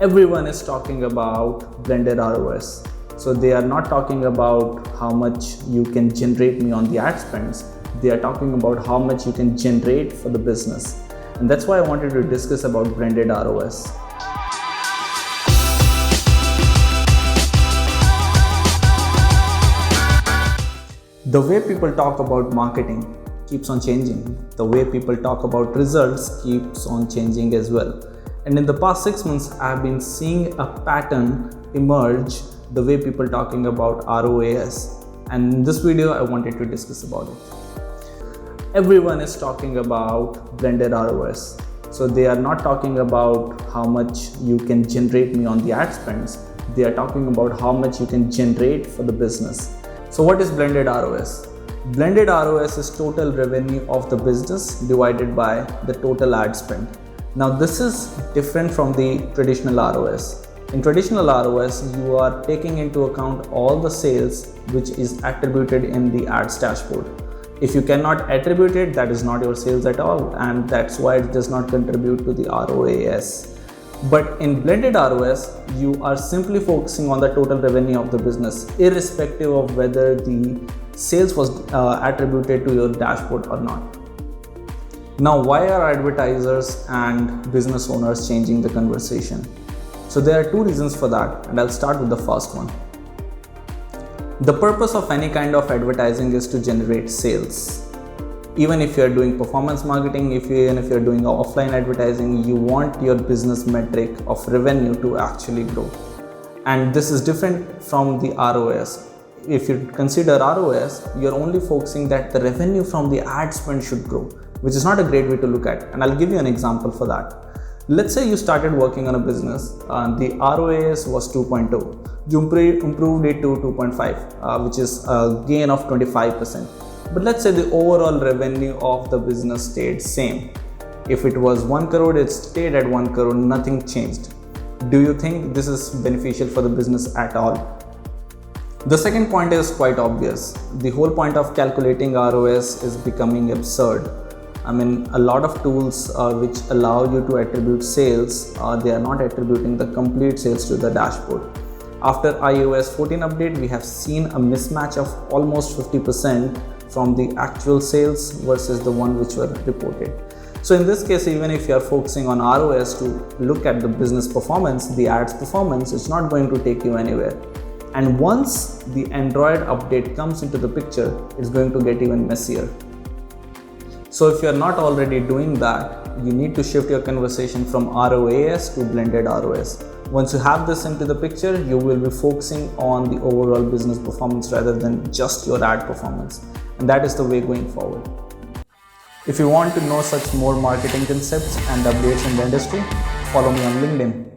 Everyone is talking about blended ROAS. So they are not talking about how much you can generate me on the ad spends. They are talking about how much you can generate for the business. And that's why I wanted to discuss about blended ROAS. The way people talk about marketing keeps on changing. The way people talk about results keeps on changing as well. And in the past 6 months, I have been seeing a pattern emerge the way people talking about ROAS. And in this video, I wanted to discuss about it. Everyone is talking about blended ROAS. So they are not talking about how much you can generate me on the ad spends. They are talking about how much you can generate for the business. So what is blended ROAS? Blended ROAS is total revenue of the business divided by the total ad spend. Now this is different from the traditional ROAS. In traditional ROAS, you are taking into account all the sales which is attributed in the ads dashboard. If you cannot attribute it, that is not your sales at all, and that's why it does not contribute to the ROAS. But in blended ROAS, you are simply focusing on the total revenue of the business, irrespective of whether the sales was attributed to your dashboard or not. Now, why are advertisers and business owners changing the conversation? So there are two reasons for that, and I'll start with the first one. The purpose of any kind of advertising is to generate sales. Even if you're doing performance marketing, even if you're doing offline advertising, you want your business metric of revenue to actually grow. And this is different from the ROAS. If you consider ROAS, you're only focusing that the revenue from the ad spend should grow, which is not a great way to look at. And I'll give you an example for that. Let's say you started working on a business, the ROAS was 2.2. You improved it to 2.5, which is a gain of 25%. But let's say the overall revenue of the business stayed same. If it was 1 crore, it stayed at 1 crore, nothing changed. Do you think this is beneficial for the business at all? The second point is quite obvious. The whole point of calculating ROAS is becoming absurd. I mean, a lot of tools which allow you to attribute sales, they are not attributing the complete sales to the dashboard. After iOS 14 update, we have seen a mismatch of almost 50% from the actual sales versus the one which were reported. So in this case, even if you are focusing on ROAS to look at the business performance, the ads performance, it's not going to take you anywhere. And once the Android update comes into the picture, it's going to get even messier. So if you're not already doing that, you need to shift your conversation from ROAS to blended ROAS. Once you have this into the picture, you will be focusing on the overall business performance rather than just your ad performance. And that is the way going forward. If you want to know such more marketing concepts and updates in the industry, follow me on LinkedIn.